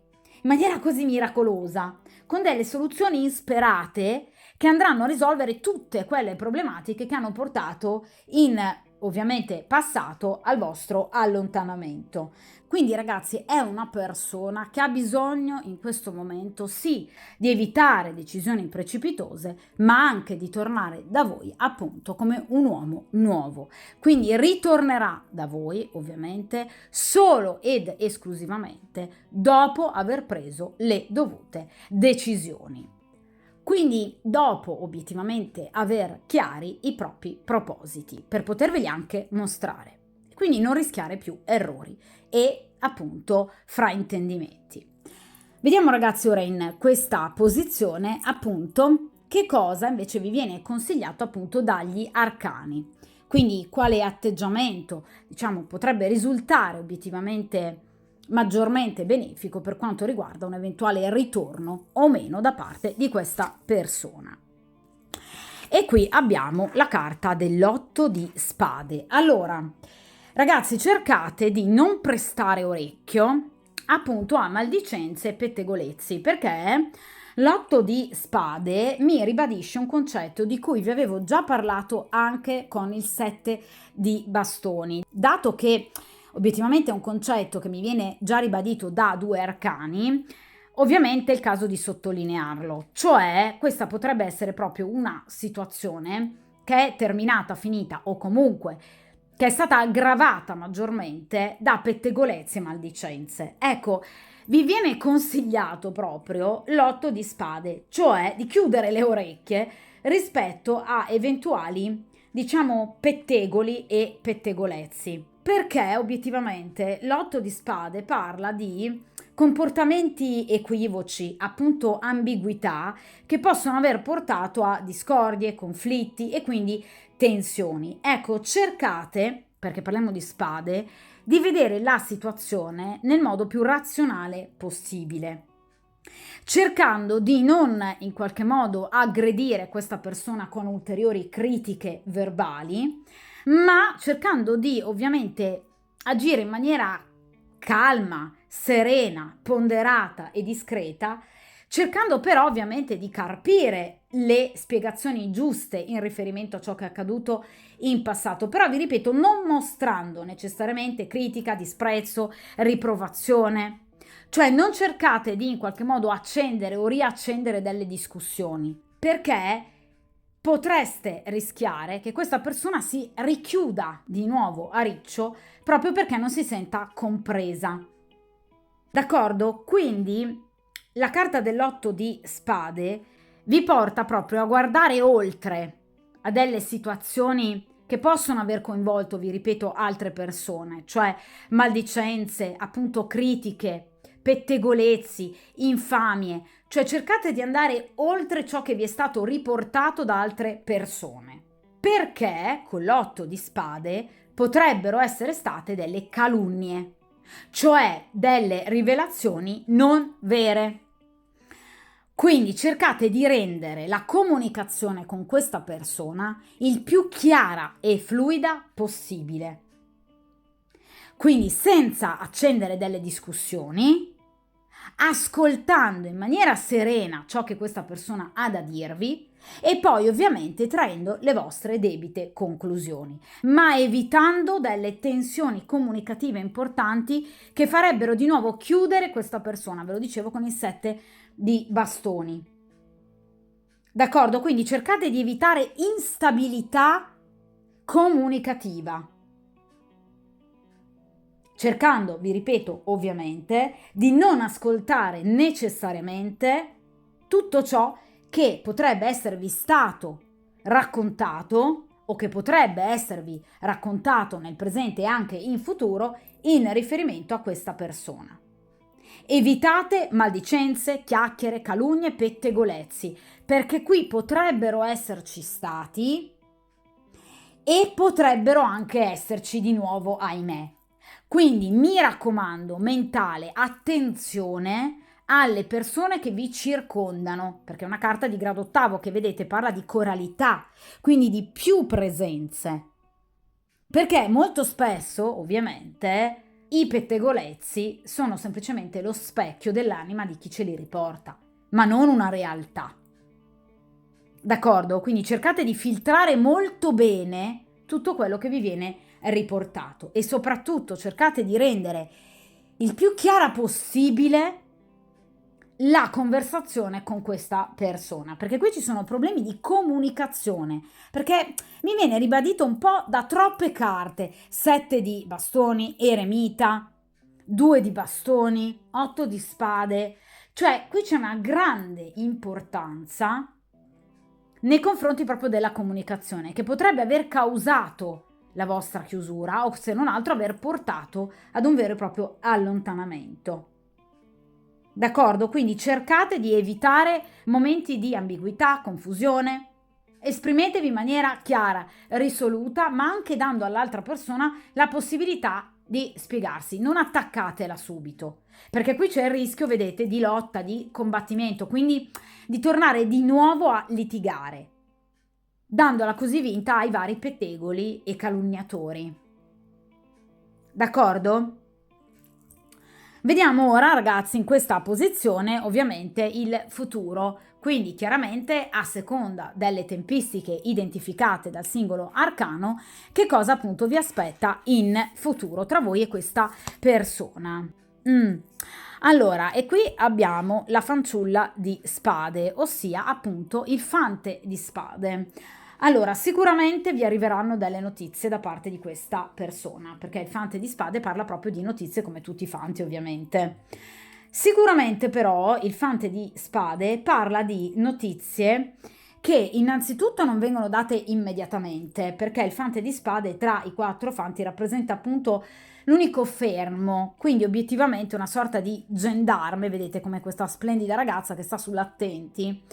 maniera così miracolosa, con delle soluzioni insperate che andranno a risolvere tutte quelle problematiche che hanno portato in ovviamente passato al vostro allontanamento. Quindi ragazzi è una persona che ha bisogno in questo momento sì di evitare decisioni precipitose, ma anche di tornare da voi appunto come un uomo nuovo. Quindi ritornerà da voi ovviamente solo ed esclusivamente dopo aver preso le dovute decisioni. Quindi dopo obiettivamente aver chiari i propri propositi per poterveli anche mostrare. Quindi non rischiare più errori e appunto fraintendimenti. Vediamo ragazzi ora in questa posizione appunto che cosa invece vi viene consigliato appunto dagli arcani. Quindi quale atteggiamento diciamo potrebbe risultare obiettivamente maggiormente benefico per quanto riguarda un eventuale ritorno o meno da parte di questa persona. E qui abbiamo la carta dell'8 di spade. Allora, ragazzi, cercate di non prestare orecchio appunto a maldicenze e pettegolezzi, perché L'otto di spade mi ribadisce un concetto di cui vi avevo già parlato anche con il 7 di bastoni. Dato che obiettivamente è un concetto che mi viene già ribadito da due arcani, ovviamente è il caso di sottolinearlo, cioè questa potrebbe essere proprio una situazione che è terminata, finita o comunque che è stata aggravata maggiormente da pettegolezzi e maldicenze. Ecco, vi viene consigliato proprio l'otto di spade, cioè di chiudere le orecchie rispetto a eventuali, diciamo, pettegoli e pettegolezzi. Perché obiettivamente l'otto di spade parla di comportamenti equivoci, appunto ambiguità, che possono aver portato a discordie, conflitti e quindi tensioni. Ecco, cercate, perché parliamo di spade, di vedere la situazione nel modo più razionale possibile, cercando di non in qualche modo aggredire questa persona con ulteriori critiche verbali, ma cercando di ovviamente agire in maniera calma, serena, ponderata e discreta, cercando però ovviamente di carpire le spiegazioni giuste in riferimento a ciò che è accaduto in passato, però vi ripeto, non mostrando necessariamente critica, disprezzo, riprovazione, cioè non cercate di in qualche modo accendere o riaccendere delle discussioni, perché potreste rischiare che questa persona si richiuda di nuovo a riccio proprio perché non si senta compresa. D'accordo? Quindi la carta dell'otto di spade vi porta proprio a guardare oltre a delle situazioni che possono aver coinvolto, vi ripeto, altre persone, cioè maldicenze, appunto critiche, pettegolezzi, infamie, cioè cercate di andare oltre ciò che vi è stato riportato da altre persone, perché con l'otto di spade potrebbero essere state delle calunnie, cioè delle rivelazioni non vere. Quindi cercate di rendere la comunicazione con questa persona il più chiara e fluida possibile. Quindi senza accendere delle discussioni, ascoltando in maniera serena ciò che questa persona ha da dirvi e poi ovviamente traendo le vostre debite conclusioni, ma evitando delle tensioni comunicative importanti che farebbero di nuovo chiudere questa persona, ve lo dicevo con il 7 di bastoni. D'accordo? Quindi cercate di evitare instabilità comunicativa, cercando, vi ripeto, ovviamente, di non ascoltare necessariamente tutto ciò che potrebbe esservi stato raccontato o che potrebbe esservi raccontato nel presente e anche in futuro in riferimento a questa persona. Evitate maldicenze, chiacchiere, calunnie, pettegolezzi, perché qui potrebbero esserci stati e potrebbero anche esserci di nuovo, ahimè. Quindi mi raccomando, mentale, attenzione alle persone che vi circondano, perché è una carta di grado ottavo che vedete parla di coralità, quindi di più presenze. Perché molto spesso, ovviamente, i pettegolezzi sono semplicemente lo specchio dell'anima di chi ce li riporta, ma non una realtà. D'accordo? Quindi cercate di filtrare molto bene tutto quello che vi viene riportato e soprattutto cercate di rendere il più chiara possibile la conversazione con questa persona, perché qui ci sono problemi di comunicazione, perché mi viene ribadito un po' da troppe carte: 7 di bastoni, eremita, 2 di bastoni, 8 di spade, cioè qui c'è una grande importanza nei confronti proprio della comunicazione, che potrebbe aver causato la vostra chiusura o se non altro aver portato ad un vero e proprio allontanamento. D'accordo? Quindi cercate di evitare momenti di ambiguità, confusione. Esprimetevi in maniera chiara, risoluta, ma anche dando all'altra persona la possibilità di spiegarsi. Non attaccatela subito, perché qui c'è il rischio, vedete, di lotta, di combattimento, quindi di tornare di nuovo a litigare, dandola così vinta ai vari pettegoli e calunniatori. D'accordo? Vediamo ora, ragazzi, in questa posizione ovviamente il futuro, quindi chiaramente a seconda delle tempistiche identificate dal singolo arcano, che cosa appunto vi aspetta in futuro tra voi e questa persona. Allora, e qui abbiamo la fanciulla di spade, ossia appunto il fante di spade. Allora, sicuramente vi arriveranno delle notizie da parte di questa persona, perché il fante di spade parla proprio di notizie come tutti i fanti, ovviamente. Sicuramente però il fante di spade parla di notizie che innanzitutto non vengono date immediatamente, perché il fante di spade tra i 4 fanti rappresenta appunto l'unico fermo, quindi obiettivamente una sorta di gendarme, vedete come questa splendida ragazza che sta sull'attenti.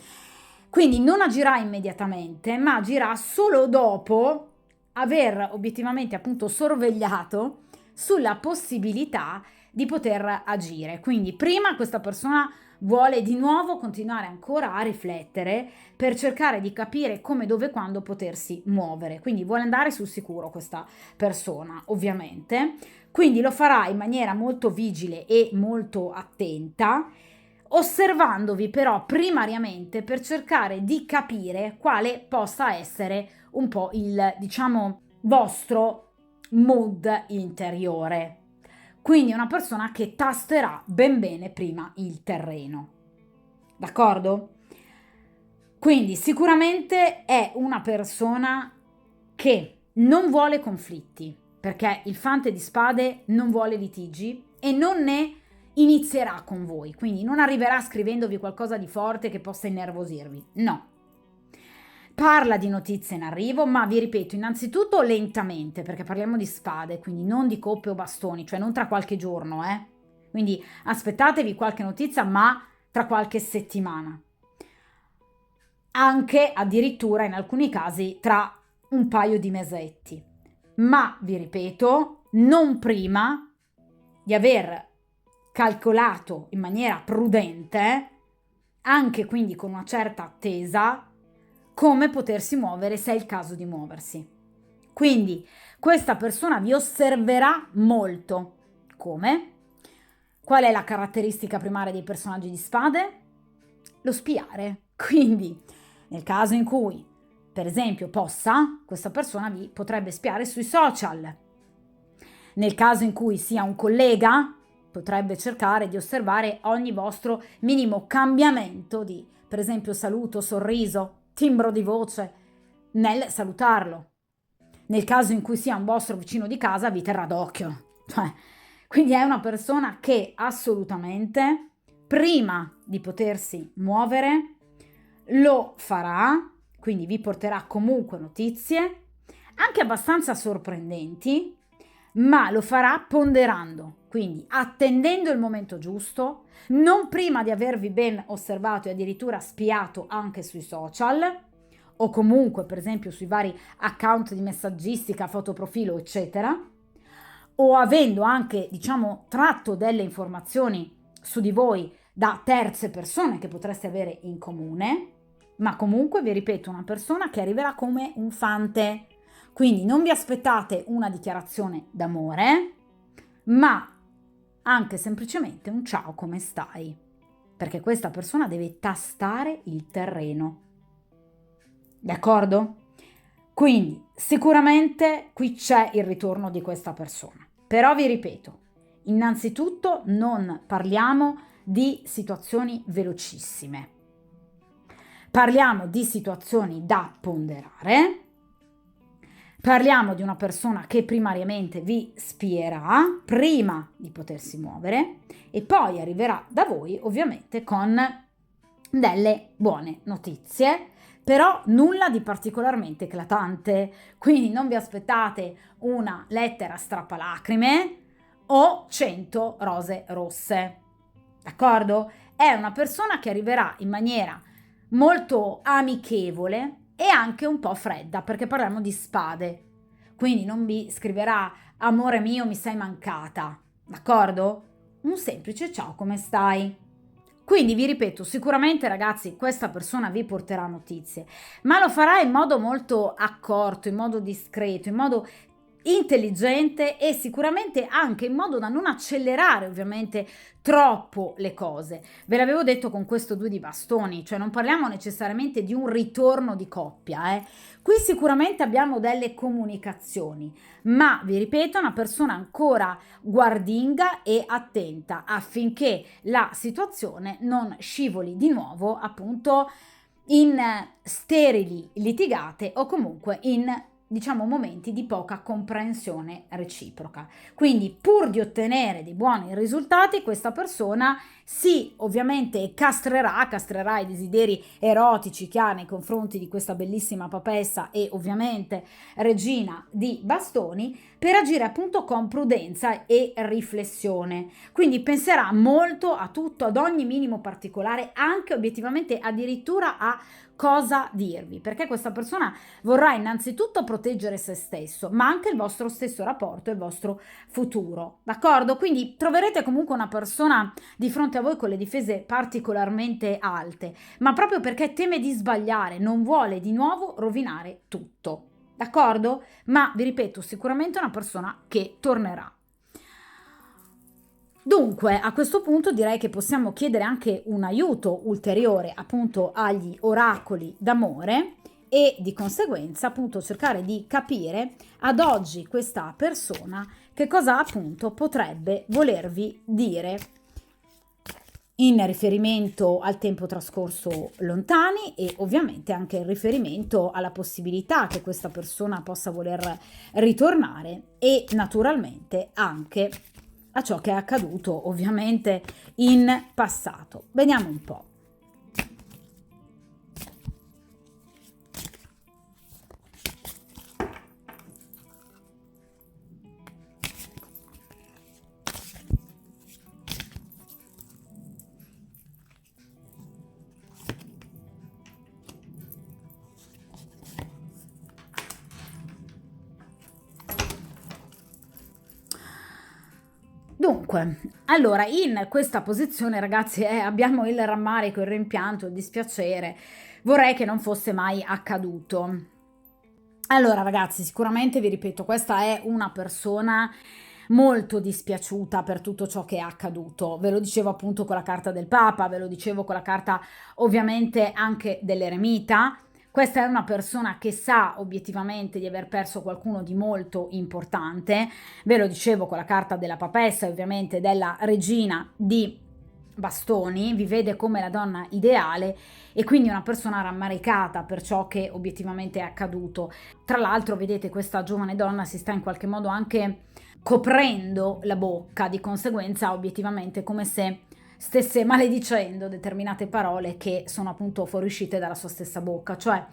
Quindi non agirà immediatamente, ma agirà solo dopo aver obiettivamente appunto sorvegliato sulla possibilità di poter agire. Quindi prima questa persona vuole di nuovo continuare ancora a riflettere per cercare di capire come, dove e quando potersi muovere. Quindi vuole andare sul sicuro questa persona, ovviamente. Quindi lo farà in maniera molto vigile e molto attenta, osservandovi però primariamente per cercare di capire quale possa essere un po' il, diciamo, vostro mood interiore. Quindi una persona che tasterà ben bene prima il terreno. D'accordo? Quindi sicuramente è una persona che non vuole conflitti, perché il fante di spade non vuole litigi e non ne inizierà con voi, quindi non arriverà scrivendovi qualcosa di forte che possa innervosirvi, no. Parla di notizie in arrivo, ma vi ripeto, innanzitutto lentamente, perché parliamo di spade, quindi non di coppe o bastoni, cioè non tra qualche giorno, Quindi aspettatevi qualche notizia, ma tra qualche settimana. Anche addirittura in alcuni casi tra un paio di mesetti. Ma vi ripeto, non prima di aver calcolato in maniera prudente, anche quindi con una certa attesa, come potersi muovere se è il caso di muoversi. Quindi questa persona vi osserverà molto. Come? Qual è la caratteristica primaria dei personaggi di spade? Lo spiare. Quindi, nel caso in cui, per esempio, possa, questa persona vi potrebbe spiare sui social. Nel caso in cui sia un collega, potrebbe cercare di osservare ogni vostro minimo cambiamento di, per esempio, saluto, sorriso, timbro di voce nel salutarlo. Nel caso in cui sia un vostro vicino di casa, vi terrà d'occhio. Quindi è una persona che assolutamente, prima di potersi muovere, lo farà, quindi vi porterà comunque notizie, anche abbastanza sorprendenti, ma lo farà ponderando, quindi attendendo il momento giusto, non prima di avervi ben osservato e addirittura spiato anche sui social, o comunque per esempio sui vari account di messaggistica, fotoprofilo, eccetera, o avendo anche, diciamo, tratto delle informazioni su di voi da terze persone che potreste avere in comune, ma comunque vi ripeto, una persona che arriverà come un fante. Quindi non vi aspettate una dichiarazione d'amore, ma anche semplicemente un ciao, come stai? Perché questa persona deve tastare il terreno. D'accordo? Quindi sicuramente qui c'è il ritorno di questa persona. Però vi ripeto, innanzitutto non parliamo di situazioni velocissime. Parliamo di situazioni da ponderare. Parliamo di una persona che primariamente vi spierà prima di potersi muovere e poi arriverà da voi ovviamente con delle buone notizie, però nulla di particolarmente eclatante, quindi non vi aspettate una lettera strappalacrime o 100 rose rosse, d'accordo? È una persona che arriverà in maniera molto amichevole e anche un po' fredda, perché parliamo di spade, quindi non vi scriverà amore mio mi sei mancata, d'accordo? Un semplice ciao, come stai? Quindi vi ripeto, sicuramente ragazzi questa persona vi porterà notizie, ma lo farà in modo molto accorto, in modo discreto, in modo intelligente e sicuramente anche in modo da non accelerare ovviamente troppo le cose. Ve l'avevo detto con questo 2 di bastoni, cioè non parliamo necessariamente di un ritorno di coppia, eh. Qui sicuramente abbiamo delle comunicazioni, ma vi ripeto, è una persona ancora guardinga e attenta affinché la situazione non scivoli di nuovo appunto in sterili litigate o comunque in diciamo momenti di poca comprensione reciproca. Quindi pur di ottenere dei buoni risultati, questa persona sì, ovviamente castrerà i desideri erotici che ha nei confronti di questa bellissima papessa e ovviamente regina di bastoni, per agire appunto con prudenza e riflessione. Quindi penserà molto a tutto, ad ogni minimo particolare, anche obiettivamente addirittura a cosa dirvi, perché questa persona vorrà innanzitutto proteggere se stesso, ma anche il vostro stesso rapporto e il vostro futuro, d'accordo? Quindi troverete comunque una persona di fronte a voi con le difese particolarmente alte, ma proprio perché teme di sbagliare, non vuole di nuovo rovinare tutto, d'accordo? Ma vi ripeto, sicuramente è una persona che tornerà. Dunque, a questo punto direi che possiamo chiedere anche un aiuto ulteriore appunto agli oracoli d'amore e di conseguenza appunto cercare di capire ad oggi questa persona che cosa appunto potrebbe volervi dire in riferimento al tempo trascorso lontani e ovviamente anche in riferimento alla possibilità che questa persona possa voler ritornare e naturalmente anche a ciò che è accaduto ovviamente in passato. Vediamo un po'. Dunque, allora in questa posizione ragazzi abbiamo il rammarico, il rimpianto, il dispiacere, vorrei che non fosse mai accaduto. Allora ragazzi, sicuramente vi ripeto, questa è una persona molto dispiaciuta per tutto ciò che è accaduto. Ve lo dicevo appunto con la carta del Papa, ve lo dicevo con la carta ovviamente anche dell'eremita. Questa è una persona che sa obiettivamente di aver perso qualcuno di molto importante. Ve lo dicevo con la carta della papessa e ovviamente della regina di bastoni, vi vede come la donna ideale e quindi una persona rammaricata per ciò che obiettivamente è accaduto. Tra l'altro, vedete, questa giovane donna si sta in qualche modo anche coprendo la bocca, di conseguenza obiettivamente come se stesse maledicendo determinate parole che sono appunto fuoriuscite dalla sua stessa bocca, cioè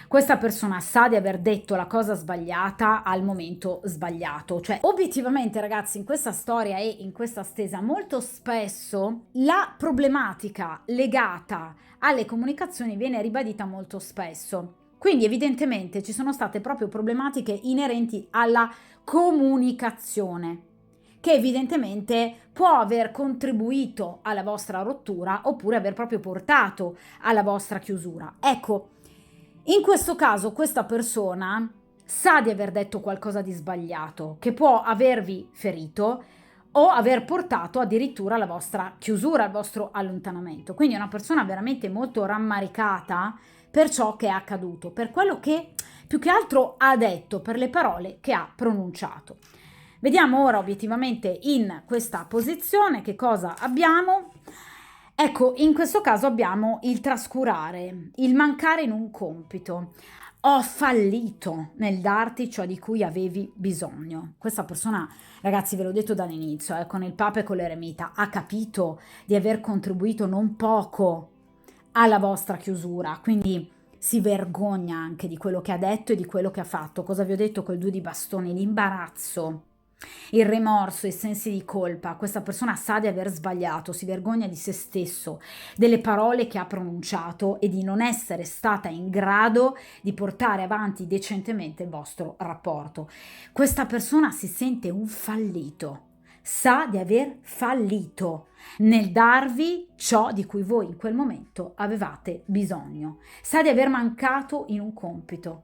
questa persona sa di aver detto la cosa sbagliata al momento sbagliato, cioè obiettivamente ragazzi in questa storia e in questa stesa molto spesso la problematica legata alle comunicazioni viene ribadita molto spesso. Quindi evidentemente ci sono state proprio problematiche inerenti alla comunicazione, che evidentemente può aver contribuito alla vostra rottura oppure aver proprio portato alla vostra chiusura. Ecco, in questo caso questa persona sa di aver detto qualcosa di sbagliato, che può avervi ferito o aver portato addirittura alla vostra chiusura, al vostro allontanamento. Quindi è una persona veramente molto rammaricata per ciò che è accaduto, per quello che più che altro ha detto, per le parole che ha pronunciato. Vediamo ora obiettivamente in questa posizione che cosa abbiamo. Ecco, in questo caso abbiamo il trascurare, il mancare in un compito. Ho fallito nel darti ciò di cui avevi bisogno. Questa persona, ragazzi, ve l'ho detto dall'inizio, con il Papa e con l'eremita, ha capito di aver contribuito non poco alla vostra chiusura, quindi si vergogna anche di quello che ha detto e di quello che ha fatto. Cosa vi ho detto col 2 di bastoni? L'imbarazzo, il rimorso, i sensi di colpa. Questa persona sa di aver sbagliato, si vergogna di se stesso, delle parole che ha pronunciato e di non essere stata in grado di portare avanti decentemente il vostro rapporto. Questa persona si sente un fallito, sa di aver fallito nel darvi ciò di cui voi in quel momento avevate bisogno, sa di aver mancato in un compito.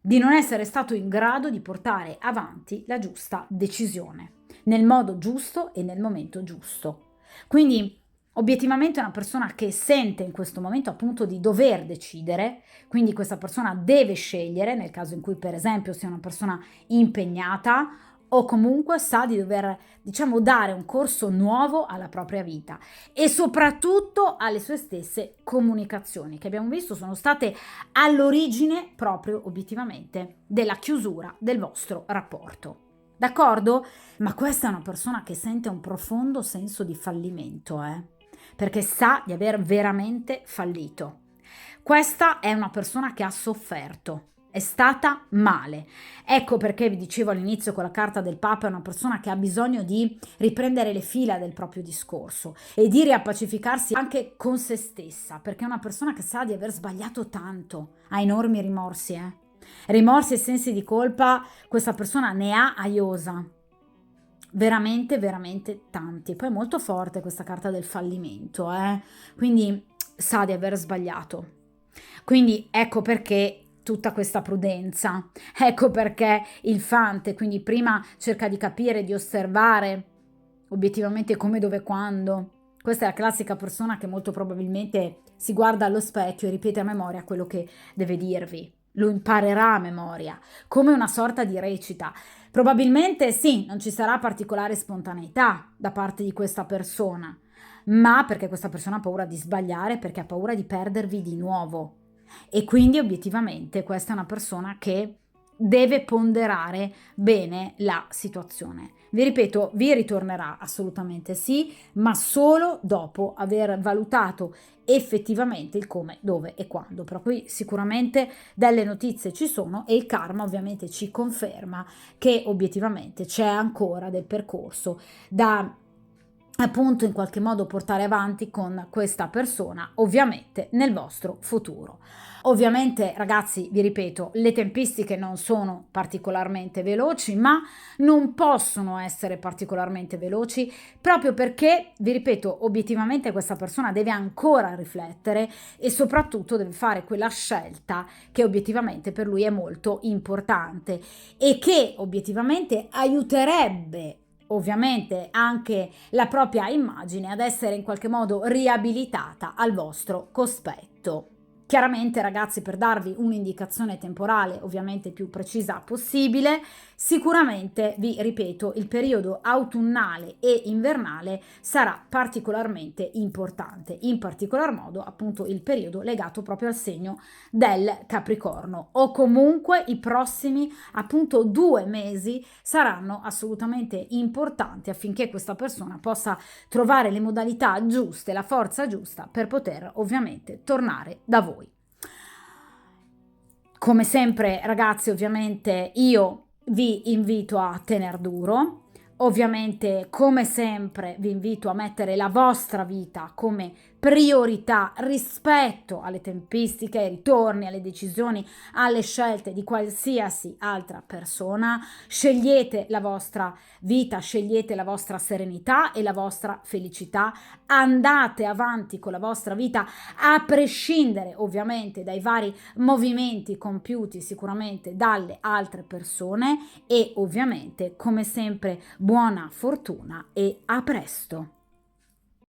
di non essere stato in grado di portare avanti la giusta decisione, nel modo giusto e nel momento giusto. Quindi obiettivamente è una persona che sente in questo momento appunto di dover decidere, quindi questa persona deve scegliere, nel caso in cui per esempio sia una persona impegnata o comunque sa di dover, diciamo, dare un corso nuovo alla propria vita e soprattutto alle sue stesse comunicazioni, che abbiamo visto sono state all'origine proprio obiettivamente della chiusura del vostro rapporto. D'accordo? Ma questa è una persona che sente un profondo senso di fallimento, perché sa di aver veramente fallito. Questa è una persona che ha sofferto, è stata male. Ecco perché vi dicevo all'inizio con la carta del Papa è una persona che ha bisogno di riprendere le fila del proprio discorso e di riappacificarsi anche con se stessa, perché è una persona che sa di aver sbagliato tanto, ha enormi rimorsi, rimorsi e sensi di colpa, questa persona ne ha a iosa. Veramente, veramente tanti. Poi è molto forte questa carta del fallimento, quindi sa di aver sbagliato. Quindi ecco perché tutta questa prudenza, ecco perché il fante, quindi prima cerca di capire, di osservare obiettivamente come, dove, quando. Questa è la classica persona che molto probabilmente si guarda allo specchio e ripete a memoria quello che deve dirvi. Lo imparerà a memoria, come una sorta di recita. Probabilmente sì, non ci sarà particolare spontaneità da parte di questa persona, ma perché questa persona ha paura di sbagliare, perché ha paura di perdervi di nuovo. E quindi obiettivamente questa è una persona che deve ponderare bene la situazione. Vi ripeto, vi ritornerà assolutamente sì, ma solo dopo aver valutato effettivamente il come, dove e quando. Però qui sicuramente delle notizie ci sono e il karma ovviamente ci conferma che obiettivamente c'è ancora del percorso da appunto in qualche modo portare avanti con questa persona, ovviamente nel vostro futuro. Ovviamente ragazzi, vi ripeto, le tempistiche non sono particolarmente veloci, ma non possono essere particolarmente veloci proprio perché, vi ripeto, obiettivamente questa persona deve ancora riflettere e soprattutto deve fare quella scelta che obiettivamente per lui è molto importante e che obiettivamente aiuterebbe ovviamente anche la propria immagine ad essere in qualche modo riabilitata al vostro cospetto. Chiaramente ragazzi, per darvi un'indicazione temporale ovviamente più precisa possibile, sicuramente vi ripeto il periodo autunnale e invernale sarà particolarmente importante, in particolar modo appunto il periodo legato proprio al segno del Capricorno o comunque i prossimi appunto 2 mesi saranno assolutamente importanti affinché questa persona possa trovare le modalità giuste, la forza giusta per poter ovviamente tornare da voi. Come sempre ragazzi, ovviamente io vi invito a tener duro, ovviamente come sempre vi invito a mettere la vostra vita come priorità rispetto alle tempistiche, ai ritorni, alle decisioni, alle scelte di qualsiasi altra persona. Scegliete la vostra vita, scegliete la vostra serenità e la vostra felicità, andate avanti con la vostra vita a prescindere ovviamente dai vari movimenti compiuti sicuramente dalle altre persone e ovviamente come sempre buona fortuna e a presto.